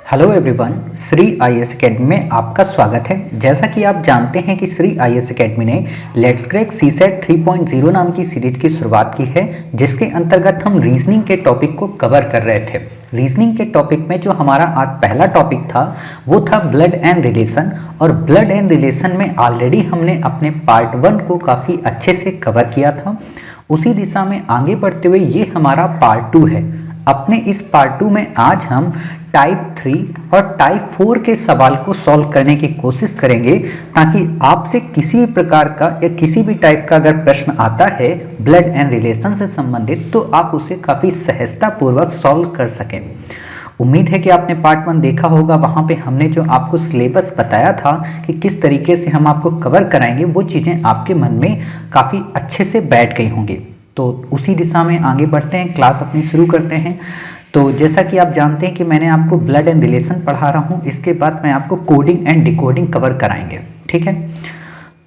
Hello everyone, Shri IAS academy में आपका स्वागत है। जैसा कि आप जानते हैं कि श्री आईएएस एकेडमी ने लेट्स क्रैक सीसेट 3.0 नाम की सीरीज की शुरुआत की है, जिसके अंतर्गत हम रीजनिंग के टॉपिक को कवर कर रहे थे। रीजनिंग के टॉपिक में जो हमारा आज पहला टॉपिक था वो था ब्लड एंड रिलेशन, और ब्लड एंड रिलेशन में ऑलरेडी हमने अपने पार्ट 1 को काफ़ी अच्छे से कवर किया था। उसी दिशा में आगे बढ़ते हुए ये हमारा पार्ट 2 है। अपने इस पार्ट 2 में आज हम टाइप 3 और टाइप 4 के सवाल को सॉल्व करने की कोशिश करेंगे, ताकि आपसे किसी भी प्रकार का या किसी भी टाइप का अगर प्रश्न आता है ब्लड एंड रिलेशन से संबंधित तो आप उसे काफ़ी सहजता पूर्वक सॉल्व कर सकें। उम्मीद है कि आपने पार्ट 1 देखा होगा। वहाँ पे हमने जो आपको सिलेबस बताया था कि किस तरीके से हम आपको कवर कराएंगे, वो चीज़ें आपके मन में काफ़ी अच्छे से बैठ गई होंगी। तो उसी दिशा में आगे बढ़ते हैं, क्लास अपनी शुरू करते हैं। तो जैसा कि आप जानते हैं कि मैंने आपको ब्लड एंड रिलेशन पढ़ा रहा हूँ, इसके बाद मैं आपको कोडिंग एंड डिकोडिंग कवर कराएंगे, ठीक है।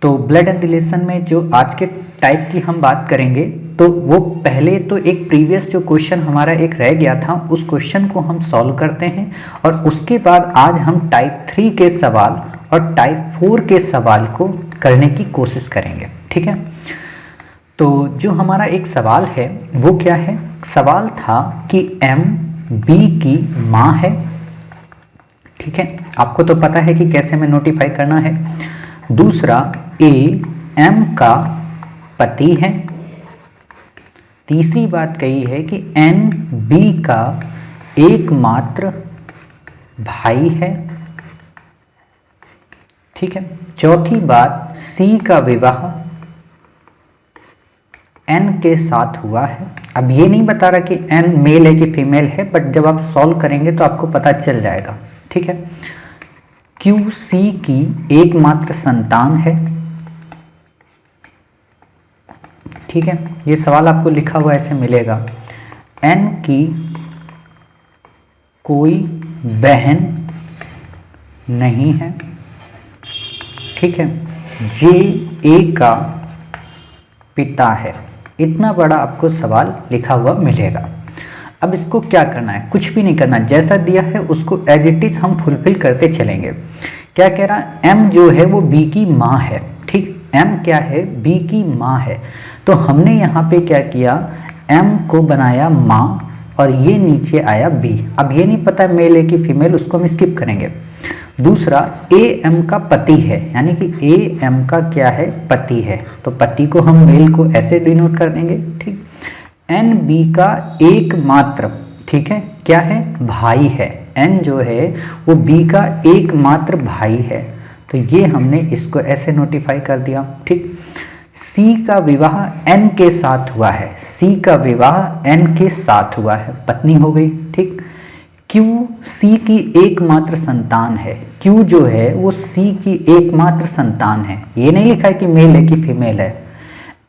तो ब्लड एंड रिलेशन में जो आज के टाइप की हम बात करेंगे, तो वो पहले तो एक प्रीवियस जो क्वेश्चन हमारा एक रह गया था उस क्वेश्चन को हम सॉल्व करते हैं, और उसके बाद आज हम टाइप 3 के सवाल और टाइप 4 के सवाल को करने की कोशिश करेंगे, ठीक है। तो जो हमारा एक सवाल है वो क्या है? सवाल था कि M B की माँ है, ठीक है। आपको तो पता है कि कैसे में नोटिफाई करना है। दूसरा, A M का पति है। तीसरी बात कही है कि N B का एकमात्र भाई है, ठीक है। चौथी बात, C का विवाह N के साथ हुआ है। अब ये नहीं बता रहा कि N मेल है कि फीमेल है, बट जब आप सॉल्व करेंगे तो आपको पता चल जाएगा, ठीक है। Q C की एकमात्र संतान है, ठीक है। ये सवाल आपको लिखा हुआ ऐसे मिलेगा। N की कोई बहन नहीं है, ठीक है। J A का पिता है। इतना बड़ा आपको सवाल लिखा हुआ मिलेगा। अब इसको क्या करना है? कुछ भी नहीं करना, जैसा दिया है उसको एज इट इज हम फुलफिल करते चलेंगे। क्या कह रहा है? M जो है वो B की माँ है, ठीक। M क्या है? B की माँ है। तो हमने यहाँ पे क्या किया, M को बनाया माँ और ये नीचे आया B। अब ये नहीं पता मेल है कि फीमेल, उसको हम स्किप करेंगे। दूसरा, AM का पति है, यानी कि AM का क्या है? पति है। तो पति को हम मेल को ऐसे डिनोट कर देंगे, ठीक। NB का एकमात्र, ठीक है, क्या है? भाई है। N जो है वो B का एकमात्र भाई है, तो ये हमने इसको ऐसे नोटिफाई कर दिया, ठीक। C का विवाह N के साथ हुआ है। C का विवाह N के साथ हुआ है, पत्नी हो गई, ठीक। Q C की एकमात्र संतान है। Q जो है वो C की एकमात्र संतान है। ये नहीं लिखा है कि मेल है कि फीमेल है।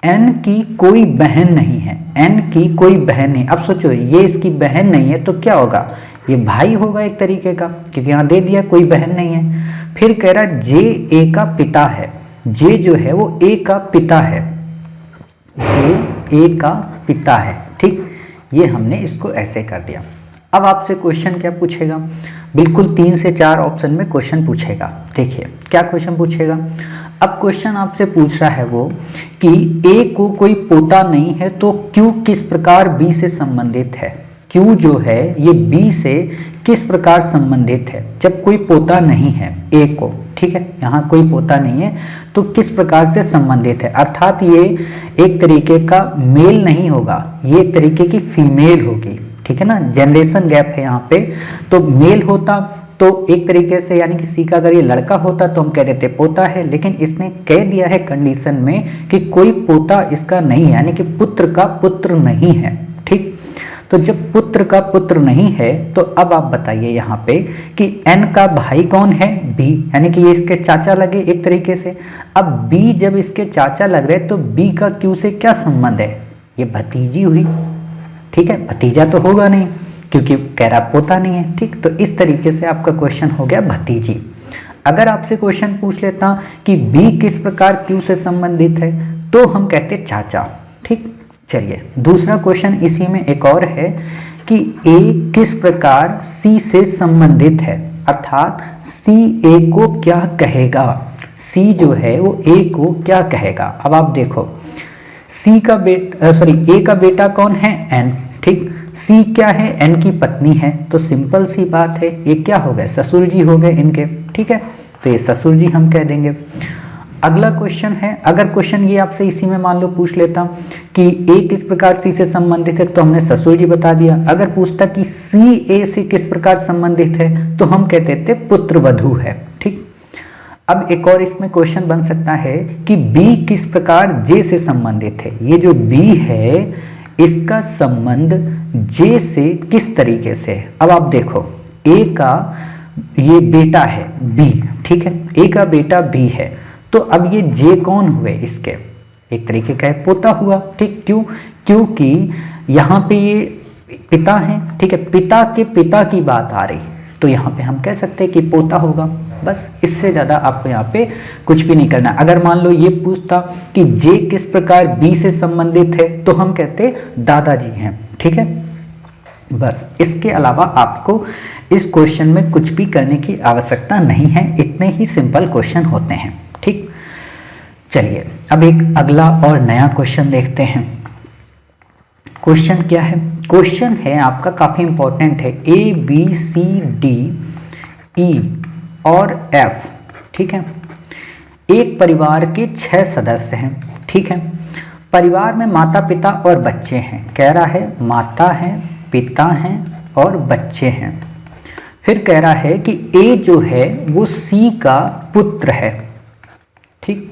N की कोई बहन नहीं है। N की कोई बहन नहीं। अब सोचो, ये इसकी बहन नहीं है तो क्या होगा? ये भाई होगा एक तरीके का, क्योंकि यहाँ दे दिया कोई बहन नहीं है। फिर कह रहा J A का पिता है। J जो है वो A का पिता है। J A का पिता है, ठीक। ये हमने इसको ऐसे कर दिया। अब आपसे क्वेश्चन क्या पूछेगा? बिल्कुल 3 से 4 ऑप्शन में क्वेश्चन पूछेगा। देखिए क्या क्वेश्चन पूछेगा। अब क्वेश्चन आपसे पूछ रहा है वो कि A को कोई पोता नहीं है तो Q किस प्रकार B से संबंधित है। Q जो है ये B से किस प्रकार संबंधित है जब कोई पोता नहीं है A को, ठीक है। यहाँ कोई पोता नहीं है तो किस प्रकार से संबंधित है, अर्थात ये एक तरीके का मेल नहीं होगा, ये एक तरीके की फीमेल होगी, ठीक है ना। जनरेशन गैप है यहाँ पे। तो मेल होता तो एक तरीके से, यानी कि C का अगर ये लड़का होता तो हम कह देते पोता है, लेकिन इसने कह दिया है कंडीशन में कि कोई पोता इसका नहीं है, यानी कि पुत्र का पुत्र नहीं है, ठीक। तो जब पुत्र का पुत्र नहीं है तो अब आप बताइए यहाँ पे कि N का भाई कौन है? B, यानी कि ये इसके चाचा लगे एक तरीके से। अब B जब इसके चाचा लग रहे तो B का Q से क्या संबंध है? ये भतीजी हुई, ठीक है। भतीजा तो होगा नहीं क्योंकि कह रहा पोता नहीं है, ठीक। तो इस तरीके से आपका क्वेश्चन हो गया भतीजी। अगर आपसे क्वेश्चन पूछ लेता कि B किस प्रकार Q से संबंधित है तो हम कहते चाचा, ठीक। चलिए दूसरा क्वेश्चन इसी में एक और है कि ए किस प्रकार सी से संबंधित है, अर्थात सी ए को क्या कहेगा, सी जो है वो ए को क्या कहेगा। अब आप देखो सी का बेटा ए का बेटा कौन है, एन, ठीक। सी क्या है, एन की पत्नी है, तो सिंपल सी बात है ये क्या हो गए, ससुर जी हो गए इनके, ठीक है। तो ये ससुर जी हम कह देंगे। अगला क्वेश्चन है, अगर क्वेश्चन ये आपसे इसी में मान लो पूछ लेता कि ए किस प्रकार सी से संबंधित है, तो हमने ससुर जी बता दिया। अगर पूछता कि सी ए से किस प्रकार संबंधित है, तो हम कहते थे पुत्र वधू है, ठीक। अब एक और इसमें क्वेश्चन बन सकता है कि बी किस प्रकार जे से संबंधित है। ये जो बी है इसका संबंध जे से किस तरीके से है। अब आप देखो ए का ये बेटा है बी, ठीक है, ए का बेटा बी है, तो अब ये जे कौन हुए इसके, एक तरीके का है पोता हुआ, ठीक। क्यों, क्योंकि यहाँ पे ये पिता है, ठीक है, पिता के पिता की बात आ रही, तो यहाँ पे हम कह सकते हैं कि पोता होगा, बस। इससे ज़्यादा आपको यहाँ पे कुछ भी नहीं करना। अगर मान लो ये पूछता कि जे किस प्रकार बी से संबंधित है, तो हम कहते दादाजी हैं, ठीक है, बस। इसके अलावा आपको इस क्वेश्चन में कुछ भी करने की आवश्यकता नहीं है, इतने ही सिंपल क्वेश्चन होते हैं, ठीक। चलिए अब एक अगला और नया क्वेश्चन देखते हैं। क्वेश्चन क्या है, क्वेश्चन है आपका काफी इंपॉर्टेंट है, A B C D E और एफ, ठीक है। एक परिवार के 6 सदस्य हैं, ठीक है। परिवार में माता पिता और बच्चे हैं, कह रहा है माता है, पिता हैं और बच्चे हैं। फिर कह रहा है कि ए जो है वो सी का पुत्र है, ठीक।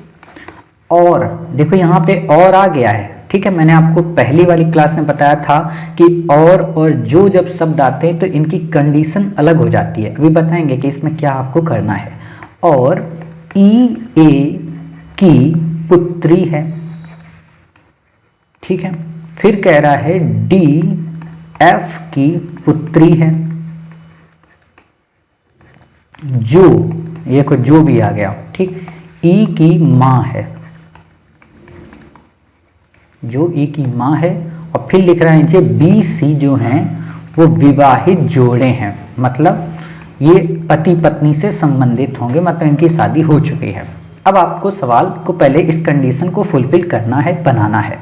और देखो यहाँ पे और आ गया है, ठीक है। मैंने आपको पहली वाली क्लास में बताया था कि और जो जब शब्द आते हैं तो इनकी कंडीशन अलग हो जाती है। अभी बताएंगे कि इसमें क्या आपको करना है। और ई ए की पुत्री है, ठीक है। फिर कह रहा है डी एफ की पुत्री है, जो ये को जो भी आ गया, ठीक। ई की माँ है, जो ई की माँ है। और फिर लिख रहा है नीचे बी सी जो हैं वो विवाहित जोड़े हैं, मतलब ये पति पत्नी से संबंधित होंगे, मतलब इनकी शादी हो चुकी है। अब आपको सवाल को पहले इस कंडीशन को फुलफिल करना है, बनाना है।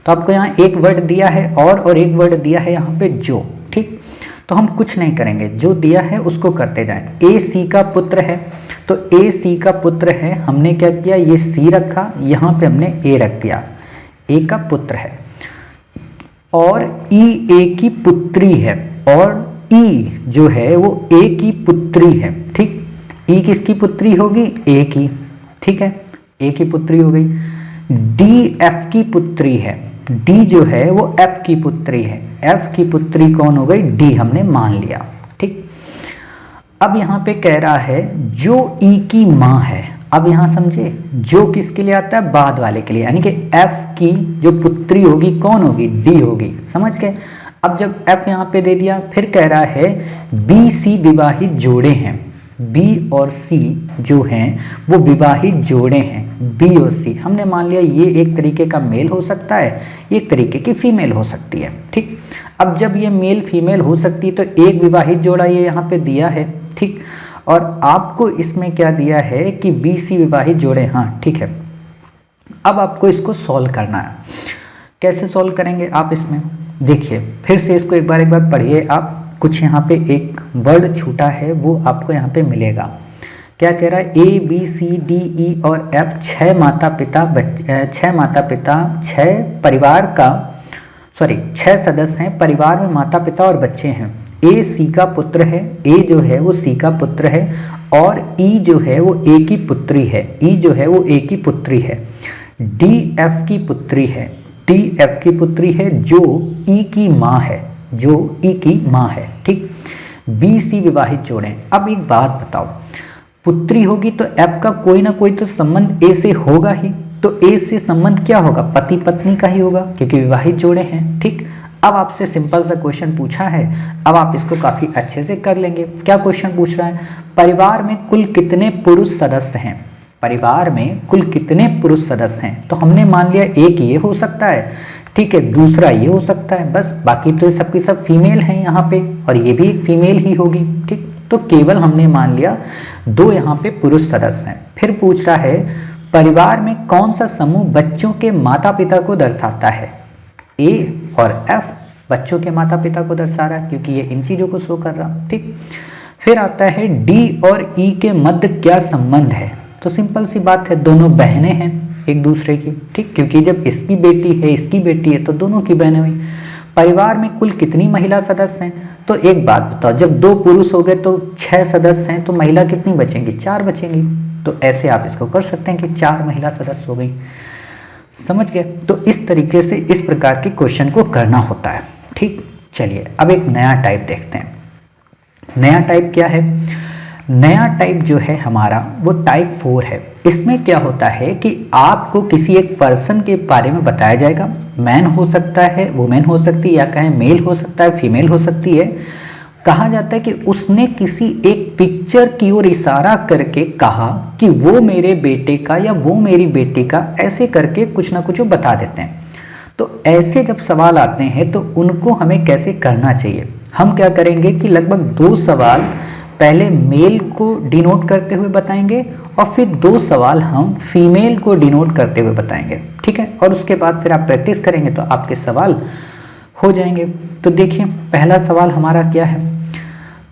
तो आपको यहाँ एक वर्ड दिया है और एक वर्ड दिया है यहाँ पे जो, ठीक। तो हम कुछ नहीं करेंगे, जो दिया है उसको करते जाएं। ए सी का पुत्र है, तो ए सी का पुत्र है, हमने क्या किया, ये सी रखा, यहाँ पे हमने ए रख दिया, ए का पुत्र है। और ई ए की पुत्री है, और ई जो है वो ए की पुत्री है, ठीक। ई किसकी पुत्री होगी, ए की, ठीक है, ए की पुत्री हो गई। डी एफ की पुत्री है, डी जो है वो एफ की पुत्री है, एफ की पुत्री कौन हो गई, डी हमने मान लिया, ठीक। अब यहाँ पे कह रहा है जो ई की माँ है। अब यहाँ समझे, जो किसके लिए आता है, बाद वाले के लिए, यानी कि एफ की जो पुत्री होगी कौन होगी, डी होगी, समझ गए। अब जब एफ यहाँ पे दे दिया, फिर कह रहा है बी सी विवाहित जोड़े हैं, बी और सी जो हैं वो विवाहित जोड़े हैं, बी और सी। हमने मान लिया ये एक तरीके का मेल हो सकता है, एक तरीके की फीमेल हो सकती है, ठीक। अब जब ये मेल फीमेल हो सकती है तो एक विवाहित जोड़ा ये यहाँ पे दिया है, ठीक। और आपको इसमें क्या दिया है कि बी सी विवाहित जोड़े, हाँ ठीक है। अब आपको इसको सॉल्व करना है। कैसे सॉल्व करेंगे आप, इसमें देखिए फिर से इसको एक बार पढ़िए आप। कुछ यहाँ पे एक वर्ड छूटा है वो आपको यहाँ पे मिलेगा। क्या कह रहा है, A B C D E और एफ 6 माता पिता 6 परिवार का 6 सदस्य हैं, परिवार में माता पिता और बच्चे हैं। ए सी का पुत्र है, ए जो है वो सी का पुत्र है, और ई जो है वो ए की पुत्री है, ई जो है वो ए की पुत्री है। डी एफ की पुत्री है, डी एफ की पुत्री है जो ई की माँ है, जो ई की माँ है, ठीक। बी सी विवाहित जोड़े। अब एक बात बताओ, पुत्री होगी तो एफ का कोई ना कोई तो संबंध ए से होगा ही, तो ए से संबंध क्या होगा, पति पत्नी का ही होगा, क्योंकि विवाहित जोड़े हैं, ठीक। अब आपसे सिंपल सा क्वेश्चन पूछा है, अब आप इसको काफी अच्छे से कर लेंगे। क्या क्वेश्चन पूछ रहा है, परिवार में कुल कितने पुरुष सदस्य हैं, परिवार में कुल कितने पुरुष सदस्य हैं। तो हमने मान लिया एक ये हो सकता है, ठीक है, दूसरा ये हो सकता है, बस बाकी तो सबके सब फीमेल हैं यहाँ पे, और ये भी एक फीमेल ही होगी। ठीक, तो केवल हमने मान लिया 2 यहाँ पे पुरुष सदस्य हैं। फिर पूछ रहा है परिवार में कौन सा समूह बच्चों के माता पिता को दर्शाता है। ए और एफ बच्चों के माता पिता को दर्शा रहा है, क्योंकि ये इन चीज़ों को शो कर रहा। ठीक, फिर आता है डी और ई के मध्य क्या संबंध है। तो सिंपल सी बात है, दोनों बहनें हैं एक दूसरे की। ठीक, क्योंकि जब इसकी बेटी है इसकी बेटी है तो दोनों की बहनें हुई। परिवार में कुल कितनी महिला सदस्य हैं। तो एक बात बताओ, जब 2 पुरुष हो गए तो 6 सदस्य हैं, तो महिला कितनी बचेंगी, 4 बचेंगी। तो ऐसे आप इसको कर सकते हैं कि 4 महिला सदस्य हो गई। समझ गए। तो इस तरीके से इस प्रकार के क्वेश्चन को करना होता है। ठीक, चलिए अब एक नया टाइप देखते हैं। नया टाइप क्या है। नया टाइप जो है हमारा वो टाइप 4 है। इसमें क्या होता है कि आपको किसी एक पर्सन के बारे में बताया जाएगा। मैन हो सकता है, वुमेन हो सकती है, या कहें मेल हो सकता है, फीमेल हो सकती है। कहा जाता है कि उसने किसी एक पिक्चर की ओर इशारा करके कहा कि वो मेरे बेटे का या वो मेरी बेटी का, ऐसे करके कुछ ना कुछ वो बता देते हैं। तो ऐसे जब सवाल आते हैं तो उनको हमें कैसे करना चाहिए। हम क्या करेंगे कि लगभग 2 सवाल पहले मेल को डिनोट करते हुए बताएंगे और फिर 2 सवाल हम फीमेल को डिनोट करते हुए बताएंगे। ठीक है, और उसके बाद फिर आप प्रैक्टिस करेंगे तो आपके सवाल हो जाएंगे। तो देखिए पहला सवाल हमारा क्या है।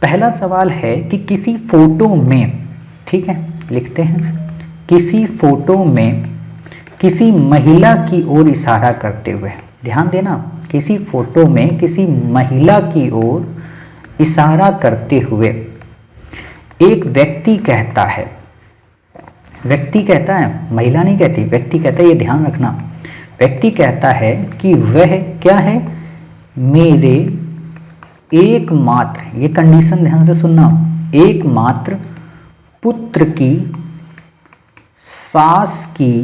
पहला सवाल है कि किसी फोटो में, ठीक है लिखते हैं, किसी फोटो में किसी महिला की ओर इशारा करते हुए, ध्यान देना, किसी फोटो में किसी महिला की ओर इशारा करते हुए एक व्यक्ति कहता है, व्यक्ति कहता है, महिला नहीं कहती, व्यक्ति कहता है, ये ध्यान रखना। व्यक्ति कहता है कि वह क्या है, मेरे एकमात्र, ये कंडीशन ध्यान से सुनना, एकमात्र पुत्र की सास की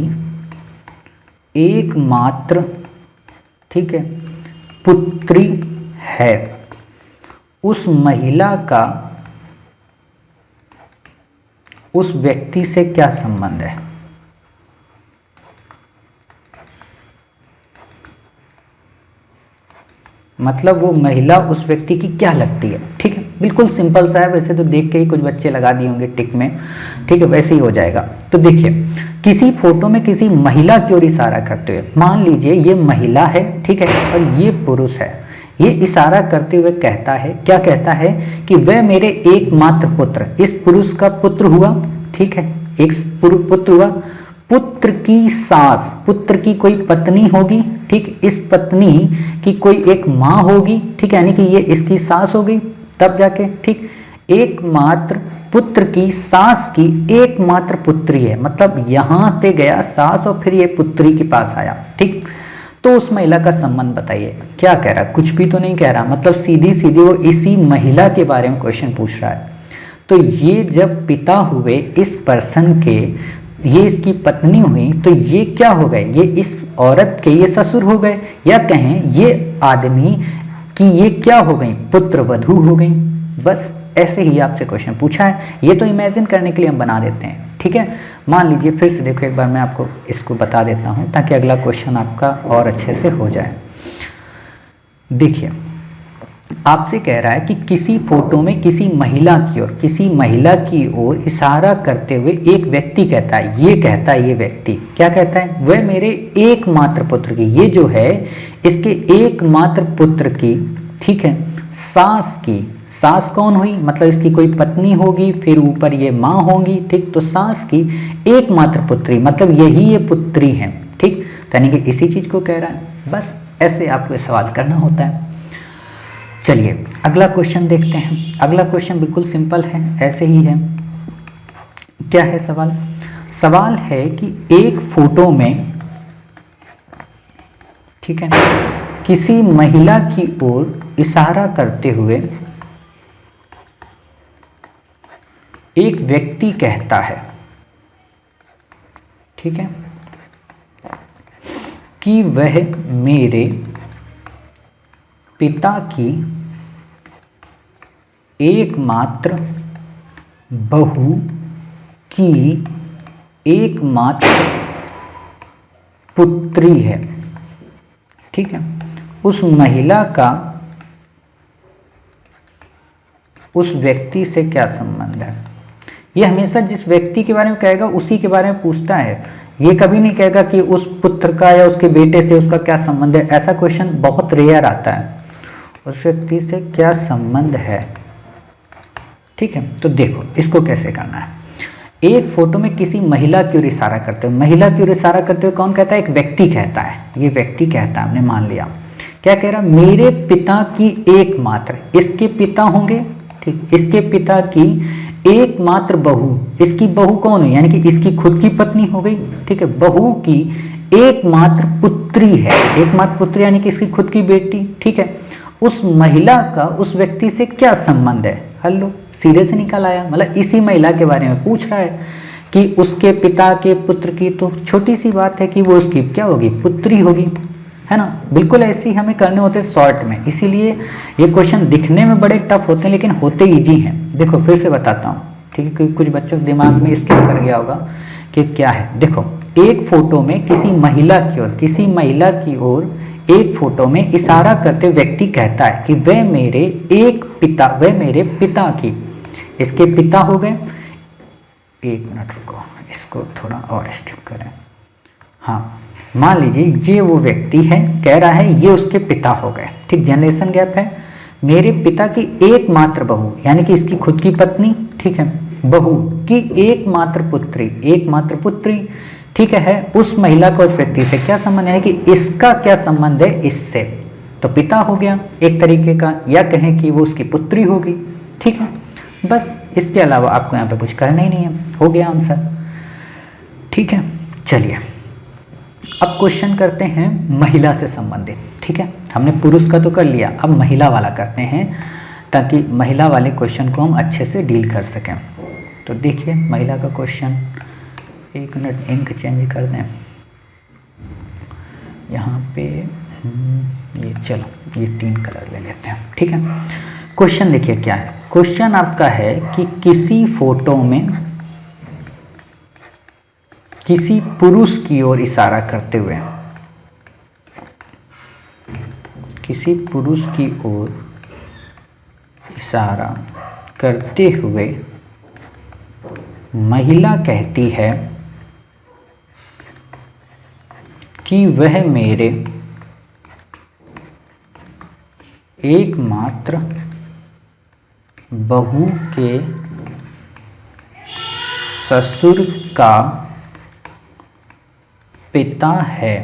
एकमात्र, ठीक है, पुत्री है। उस महिला का उस व्यक्ति से क्या संबंध है। मतलब वो महिला उस व्यक्ति की क्या लगती है। ठीक है, बिल्कुल सिंपल सा है। वैसे तो देख के ही कुछ बच्चे लगा दिए होंगे टिक में, ठीक है, वैसे ही हो जाएगा। तो देखिए किसी फोटो में किसी महिला की ओर इशारा करते हुए, मान लीजिए ये महिला है, ठीक है, और ये पुरुष है। ये इशारा करते हुए कहता है, क्या कहता है कि वह मेरे एकमात्र पुत्र, इस पुरुष का पुत्र हुआ, ठीक है, एक पुत्र हुआ, पुत्र की सास, पुत्र की कोई पत्नी होगी, ठीक, इस पत्नी की कोई एक माँ होगी, ठीक है, यानी कि ये इसकी सास हो गई, तब जाके, ठीक, एकमात्र पुत्र की सास की एकमात्र पुत्री है, मतलब यहाँ पे गया सास और फिर ये पुत्री के पास आया, ठीक। तो उस महिला का संबंध बताइए। क्या कह रहा है, कुछ भी तो नहीं कह रहा, मतलब सीधी सीधी वो इसी महिला के बारे में क्वेश्चन पूछ रहा है। तो ये जब पिता हुए इस पर्सन के, ये इसकी पत्नी हुई, तो ये क्या हो गए, ये इस औरत के ये ससुर हो गए, या कहें ये आदमी की ये क्या हो गई, पुत्र वधू हो गई। बस ऐसे ही आपसे क्वेश्चन पूछा है, ये तो इमेजिन करने के लिए हम बना देते हैं, ठीक है। मान लीजिए फिर से देखो, एक बार मैं आपको इसको बता देता हूँ ताकि अगला क्वेश्चन आपका और अच्छे से हो जाए। देखिए आपसे कह रहा है कि किसी फोटो में किसी महिला की ओर, किसी महिला की ओर इशारा करते हुए एक व्यक्ति कहता है, ये कहता है, ये व्यक्ति क्या कहता है, वह मेरे एकमात्र पुत्र की, ये जो है इसके एकमात्र पुत्र की, ठीक है, सास की, सास कौन हुई, मतलब इसकी कोई पत्नी होगी, फिर ऊपर ये माँ होंगी, ठीक, तो सास की एकमात्र पुत्री, मतलब यही ये पुत्री हैं, ठीक, यानी कि इसी चीज को कह रहा है। बस ऐसे आपको ये सवाल करना होता है। चलिए अगला क्वेश्चन देखते हैं। अगला क्वेश्चन बिल्कुल सिंपल है, ऐसे ही है। क्या है सवाल, सवाल है कि एक फोटो में, ठीक है, किसी महिला की ओर इशारा करते हुए एक व्यक्ति कहता है, ठीक है, कि वह मेरे पिता की एकमात्र बहू की एकमात्र पुत्री है, ठीक है, उस महिला का उस व्यक्ति से क्या संबंध है। ये हमेशा जिस व्यक्ति के बारे में कहेगा उसी के बारे में पूछता है, ये कभी नहीं कहेगा कि उस पुत्र का या उसके बेटे से उसका क्या संबंध है। ऐसा क्वेश्चन बहुत रेयर आता है, उस व्यक्ति से क्या संबंध है। ठीक है, तो देखो इसको कैसे करना है। एक फोटो में किसी महिला की ओर इशारा करते हुए, महिला की ओर इशारा करते हुए कौन कहता है, एक व्यक्ति कहता है, ये व्यक्ति कहता है, हमने मान लिया। क्या कह रहा, मेरे पिता की एकमात्र, इसके पिता होंगे, ठीक, इसके पिता की एकमात्र बहू, इसकी बहू कौन है, यानी कि इसकी खुद की पत्नी हो गई, ठीक है, बहू की एकमात्र पुत्री है, एकमात्र पुत्री यानी कि इसकी खुद की बेटी, ठीक है। उस महिला का उस व्यक्ति से क्या संबंध है, हेलो, सीधे से निकल आया, मतलब इसी महिला के बारे में पूछ रहा है कि उसके पिता के पुत्र की, तो छोटी सी बात है कि वो उसकी क्या होगी, पुत्री होगी, है ना। बिल्कुल ऐसे ही हमें करने होते हैं शॉर्ट में, इसीलिए ये क्वेश्चन दिखने में बड़े टफ होते हैं लेकिन होते इजी हैं। देखो फिर से बताता हूँ, ठीक है, क्योंकि कुछ बच्चों के दिमाग में स्किप कर गया होगा कि क्या है। देखो एक फोटो में किसी महिला की ओर, किसी महिला की ओर एक फोटो में इशारा करते व्यक्ति कहता है कि वह मेरे एक पिता, वह मेरे पिता की, इसके पिता हो गए। एक मिनट रुको, इसको थोड़ा और स्किप करें। हाँ, मान लीजिए ये वो व्यक्ति है, कह रहा है ये उसके पिता हो गए, ठीक, जनरेशन गैप है। मेरे पिता की एकमात्र बहू यानी कि इसकी खुद की पत्नी, ठीक है, बहू की एकमात्र पुत्री, एकमात्र पुत्री, ठीक है, उस महिला को उस व्यक्ति से क्या संबंध है, यानी कि इसका क्या संबंध है इससे, तो पिता हो गया एक तरीके का, या कहें कि वो उसकी पुत्री होगी, ठीक है। बस इसके अलावा आपको यहाँ पे कुछ करना ही नहीं है, हो गया आंसर, ठीक है। चलिए अब क्वेश्चन करते हैं महिला से संबंधित, ठीक है, हमने पुरुष का तो कर लिया, अब महिला वाला करते हैं ताकि महिला वाले क्वेश्चन को हम अच्छे से डील कर सकें। तो देखिए महिला का क्वेश्चन, एक मिनट इंक चेंज कर दें यहाँ पे, ये चलो ये 3 कलर ले लेते हैं, ठीक है। क्वेश्चन देखिए क्या है, क्वेश्चन आपका है कि किसी फोटो में किसी पुरुष की ओर इशारा करते हुए, किसी पुरुष की ओर इशारा करते हुए महिला कहती है कि वह मेरे एकमात्र बहू के ससुर का पिता है।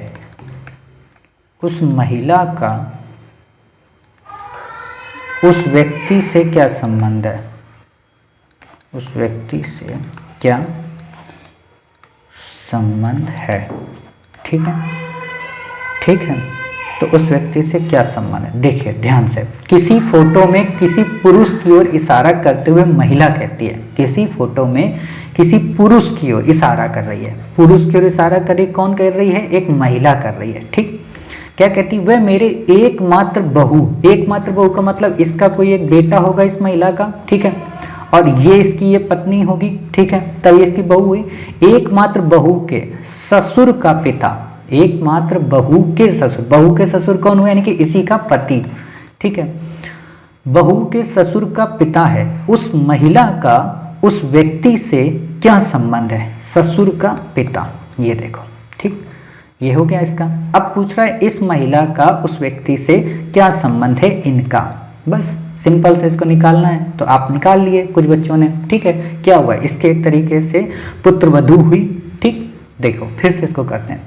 उस महिला का उस व्यक्ति से क्या संबंध है, उस व्यक्ति से क्या संबंध है, ठीक है, ठीक है। तो उस व्यक्ति से क्या संबंध है, देखिए ध्यान से, किसी फोटो में किसी पुरुष की ओर इशारा करते हुए महिला कहती है, किसी फोटो में किसी पुरुष की ओर इशारा कर रही है, पुरुष की ओर इशारा कर रही, कौन कर रही है, एक महिला कर रही है, ठीक। क्या कहती, वह मेरे एकमात्र बहू, एकमात्र बहू का मतलब इसका कोई एक बेटा होगा इस महिला का, ठीक है, और ये इसकी ये पत्नी होगी, ठीक है, तभी इसकी बहू हुई। एकमात्र बहू के ससुर का पिता, एकमात्र बहू के ससुर, बहू के ससुर कौन हुए, यानी कि इसी का पति, ठीक है, बहू के ससुर का पिता है। उस महिला का उस व्यक्ति से क्या संबंध है, ससुर का पिता, ये देखो, ठीक, ये हो गया इसका। अब पूछ रहा है इस महिला का उस व्यक्ति से क्या संबंध है इनका, बस सिंपल से इसको निकालना है, तो आप निकाल लिए कुछ बच्चों ने, ठीक है। क्या हुआ, इसके एक तरीके से पुत्र वधू हुई, ठीक। देखो फिर से इसको करते हैं,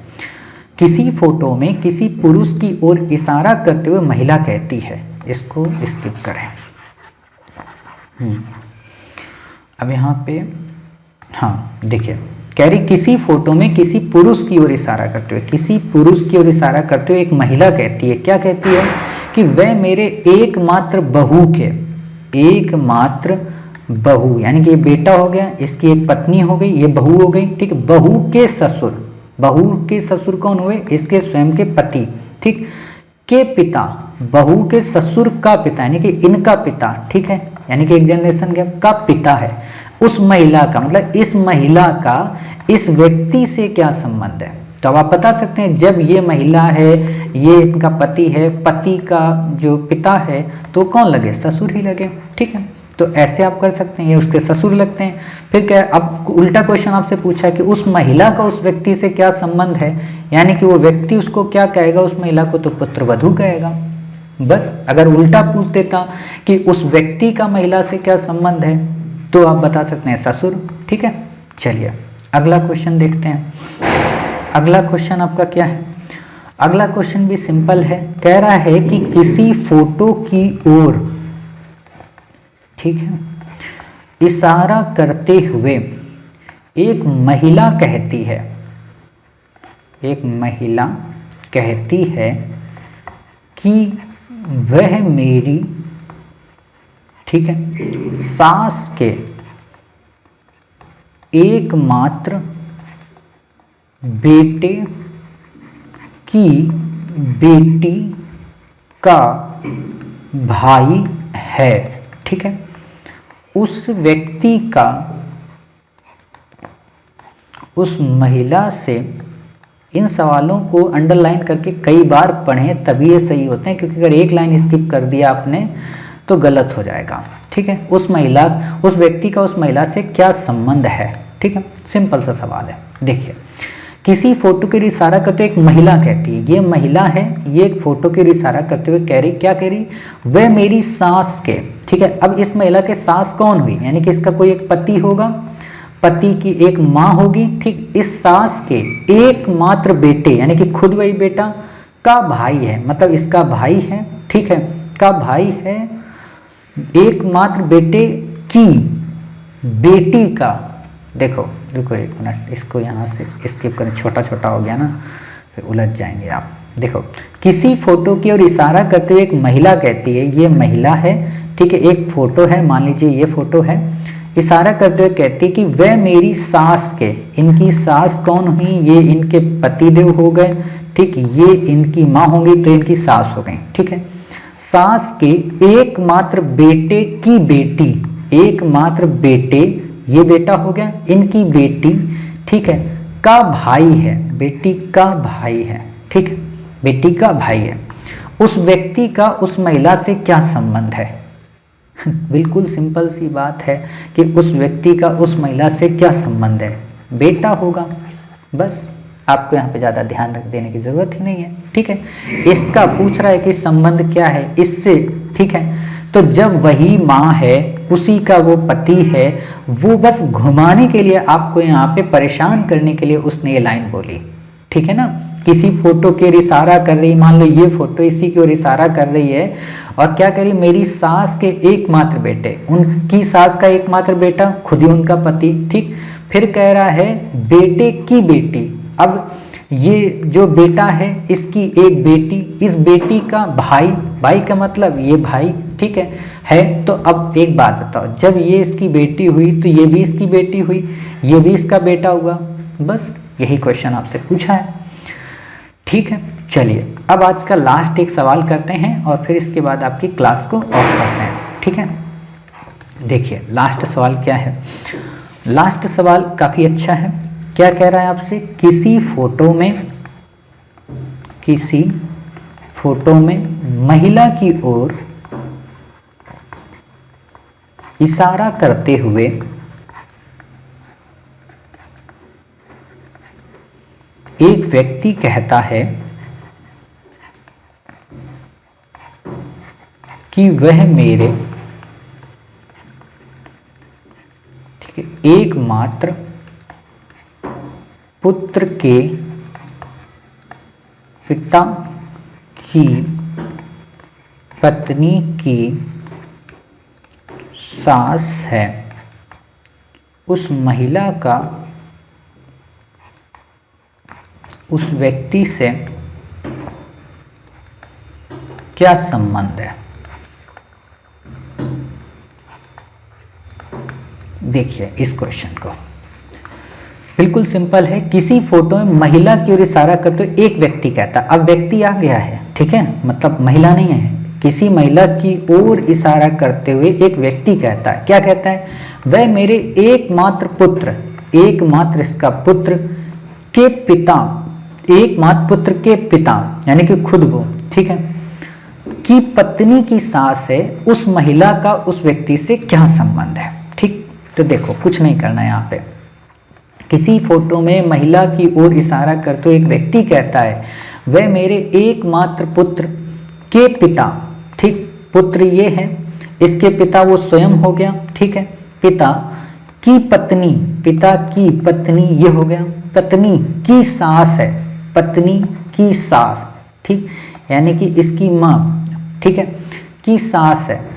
किसी फोटो में किसी पुरुष की ओर इशारा करते हुए महिला कहती है, इसको स्किप करें। अब यहाँ पे हाँ देखिए, कह रही किसी फोटो में किसी पुरुष की ओर इशारा करते हुए, किसी पुरुष की ओर इशारा करते हुए एक महिला कहती है, क्या कहती है, कि वह मेरे एकमात्र बहू के, एकमात्र बहू यानी कि ये बेटा हो गया, इसकी एक पत्नी हो गई, ये बहू हो गई, ठीक, बहू के ससुर, बहू के ससुर कौन हुए, इसके स्वयं के पति, ठीक, के पिता, बहू के ससुर का पिता यानी कि इनका पिता, ठीक है, यानी कि एक जनरेशन गैप का पिता है। उस महिला का मतलब इस महिला का इस व्यक्ति से क्या संबंध है, तो अब आप बता सकते हैं जब ये महिला है, ये इनका पति है, पति का जो पिता है तो कौन लगे, ससुर ही लगे। ठीक है, तो ऐसे आप कर सकते हैं, ये उसके ससुर लगते हैं। फिर क्या, अब उल्टा क्वेश्चन आपसे पूछा कि उस महिला का उस व्यक्ति से क्या संबंध है, यानी कि वो व्यक्ति उसको क्या कहेगा, उस महिला को तो पुत्रवधू कहेगा। बस अगर उल्टा पूछ देता कि उस व्यक्ति का महिला से क्या संबंध है, तो आप बता सकते हैं ससुर। ठीक है, चलिए अगला क्वेश्चन देखते हैं। अगला क्वेश्चन आपका क्या है, अगला क्वेश्चन भी सिंपल है। कह रहा है कि किसी फोटो की ओर, ठीक है, इशारा करते हुए एक महिला कहती है, एक महिला कहती है कि वह मेरी, ठीक है, सास के एकमात्र बेटे की बेटी का भाई है। ठीक है, उस व्यक्ति का उस महिला से, इन सवालों को अंडरलाइन करके कई बार पढ़ें तभी ये सही होते हैं, क्योंकि अगर एक लाइन स्किप कर दिया आपने तो गलत हो जाएगा। ठीक है, उस महिला, उस व्यक्ति का उस महिला से क्या संबंध है। ठीक है, सिंपल सा सवाल है। देखिए, किसी फोटो के इशारा करते हुए एक महिला कहती है, ये महिला है, ये एक फोटो के इशारा करते हुए कह रही, क्या कह रही, वह मेरी सास के। ठीक है, अब इस महिला के सास कौन हुई, यानी कि इसका कोई एक पति होगा, पति की एक माँ होगी। ठीक, इस सास के एकमात्र बेटे, यानी कि खुद वही बेटा का भाई है, मतलब इसका भाई है। ठीक है, का भाई है, एकमात्र बेटे की बेटी का। देखो रुको एक मिनट, इसको यहाँ से स्किप करें, छोटा छोटा हो गया ना, फिर उलझ जाएंगे आप। देखो, किसी फोटो की ओर इशारा करते हुए एक महिला कहती है, ये महिला है। ठीक है, एक फोटो है, मान लीजिए ये फोटो है, इशारा करते हुए कहती है कि वह मेरी सास के, इनकी सास कौन हुई, ये इनके पतिदेव हो गए। ठीक, ये इनकी माँ होंगी तो इनकी सास हो गई। ठीक है, सास के एकमात्र बेटे की बेटी, एकमात्र बेटे, ये बेटा हो गया, इनकी बेटी, ठीक है, का भाई है, बेटी का भाई है। ठीक है, बेटी का भाई है। उस व्यक्ति का उस महिला से क्या संबंध है। बिल्कुल सिंपल सी बात है कि उस व्यक्ति का उस महिला से क्या संबंध है, बेटा होगा। बस आपको यहाँ पे ज़्यादा ध्यान रख देने की ज़रूरत ही नहीं है। ठीक है, इसका पूछ रहा है कि संबंध क्या है इससे। ठीक है, तो जब वही माँ है, उसी का वो पति है, वो बस घुमाने के लिए, आपको यहाँ पे परेशान करने के लिए उसने ये लाइन बोली। ठीक है ना, किसी फोटो की ओर इशारा कर रही, मान लो ये फोटो इसी की ओर इशारा कर रही है, और क्या करी, मेरी सास के एकमात्र बेटे, उनकी सास का एकमात्र बेटा खुद ही उनका पति। ठीक, फिर कह रहा है बेटे की बेटी। अब ये जो बेटा है, इसकी एक बेटी, इस बेटी का भाई, भाई का मतलब ये भाई। ठीक है, तो अब एक बात बताओ, जब ये इसकी बेटी हुई तो ये भी इसकी बेटी हुई, ये भी इसका बेटा हुआ। बस यही क्वेश्चन आपसे पूछा है। ठीक है, चलिए अब आज का लास्ट एक सवाल करते हैं और फिर इसके बाद आपकी क्लास को ऑफ करते हैं। ठीक है, देखिए लास्ट सवाल क्या है। लास्ट सवाल काफ़ी अच्छा है। क्या कह रहा है आपसे, किसी फोटो में महिला की ओर इशारा करते हुए एक व्यक्ति कहता है कि वह मेरे, ठीक है, एकमात्र पुत्र के पिता की पत्नी की सास है। उस महिला का उस व्यक्ति से क्या संबंध है। देखिए इस क्वेश्चन को, बिल्कुल सिंपल है। किसी फोटो में महिला की ओर इशारा करते हुए एक व्यक्ति कहता है, अब व्यक्ति आ गया है, ठीक है, मतलब महिला नहीं है, किसी महिला की ओर इशारा करते हुए एक व्यक्ति कहता है, क्या कहता है, वह मेरे एकमात्र पुत्र, एकमात्र इसका पुत्र के पिता, एकमात्र पुत्र के पिता यानी कि खुद वो, ठीक है, की पत्नी की सास है, उस महिला का उस व्यक्ति से क्या संबंध है। ठीक, तो देखो कुछ नहीं करना है यहाँ पे। किसी फोटो में महिला की ओर इशारा करते एक व्यक्ति कहता है वह मेरे एकमात्र पुत्र के पिता, ठीक, पुत्र ये है, इसके पिता वो स्वयं हो गया, ठीक है, पिता की पत्नी, पिता की पत्नी ये हो गया, पत्नी की सास है, पत्नी की सास, ठीक, यानी कि इसकी माँ, ठीक है, की सास है,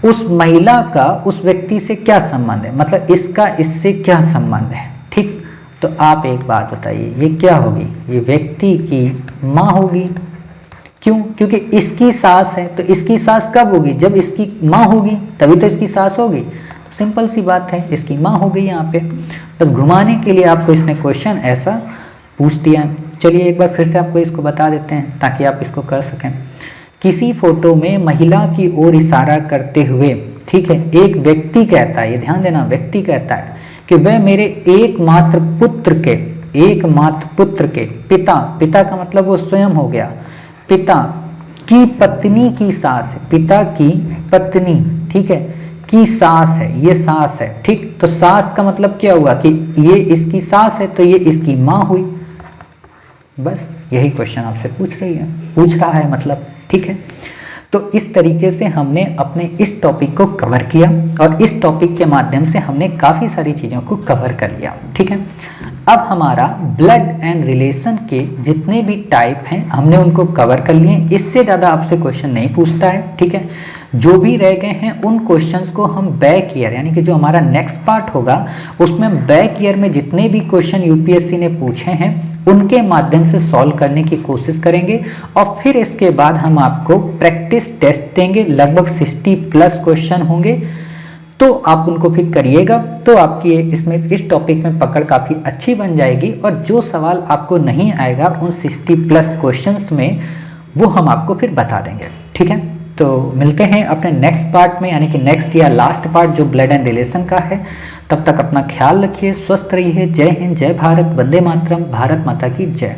उस महिला का उस व्यक्ति से क्या संबंध है, मतलब इसका इससे क्या संबंध है। ठीक, तो आप एक बात बताइए, ये क्या होगी, ये व्यक्ति की माँ होगी। क्यों? क्योंकि इसकी सास है, तो इसकी सास कब होगी, जब इसकी माँ होगी तभी तो इसकी सास होगी। तो सिंपल सी बात है, इसकी माँ हो गई यहाँ पे। बस घुमाने के लिए आपको इसने क्वेश्चन ऐसा पूछ दिया है। चलिए एक बार फिर से आपको इसको बता देते हैं ताकि आप इसको कर सकें। किसी फोटो में महिला की ओर इशारा करते हुए, ठीक है, एक व्यक्ति कहता है, ये ध्यान देना, व्यक्ति कहता है कि वह मेरे एकमात्र पुत्र के पिता, पिता का मतलब वो स्वयं हो गया, पिता की पत्नी की सास है, पिता की पत्नी, ठीक है, की सास है, ये सास है, ठीक, तो सास का मतलब क्या हुआ कि ये इसकी सास है तो ये इसकी माँ हुई। बस यही क्वेश्चन आपसे पूछ रहा है मतलब, ठीक है। तो इस तरीके से हमने अपने इस टॉपिक को कवर किया और इस टॉपिक के माध्यम से हमने काफ़ी सारी चीज़ों को कवर कर लिया, ठीक है। अब हमारा ब्लड एंड रिलेशन के जितने भी टाइप हैं हमने उनको कवर कर लिए। इससे ज़्यादा आपसे क्वेश्चन नहीं पूछता है, ठीक है। जो भी रह गए हैं उन क्वेश्चंस को हम बैक ईयर यानी कि जो हमारा नेक्स्ट पार्ट होगा उसमें बैक ईयर में जितने भी क्वेश्चन यूपीएससी ने पूछे हैं उनके माध्यम से सॉल्व करने की कोशिश करेंगे और फिर इसके बाद हम आपको प्रैक्टिस टेस्ट देंगे। लगभग 60+ क्वेश्चन होंगे, तो आप उनको फिर करिएगा तो आपकी इसमें इस टॉपिक में पकड़ काफ़ी अच्छी बन जाएगी। और जो सवाल आपको नहीं आएगा उन 60+ क्वेश्चंस में वो हम आपको फिर बता देंगे, ठीक है। तो मिलते हैं अपने नेक्स्ट पार्ट में, यानी कि नेक्स्ट या लास्ट पार्ट जो ब्लड एंड रिलेशन का है। तब तक अपना ख्याल रखिए, स्वस्थ रहिए। जय हिंद, जय भारत, वंदे मातरम, भारत माता की जय।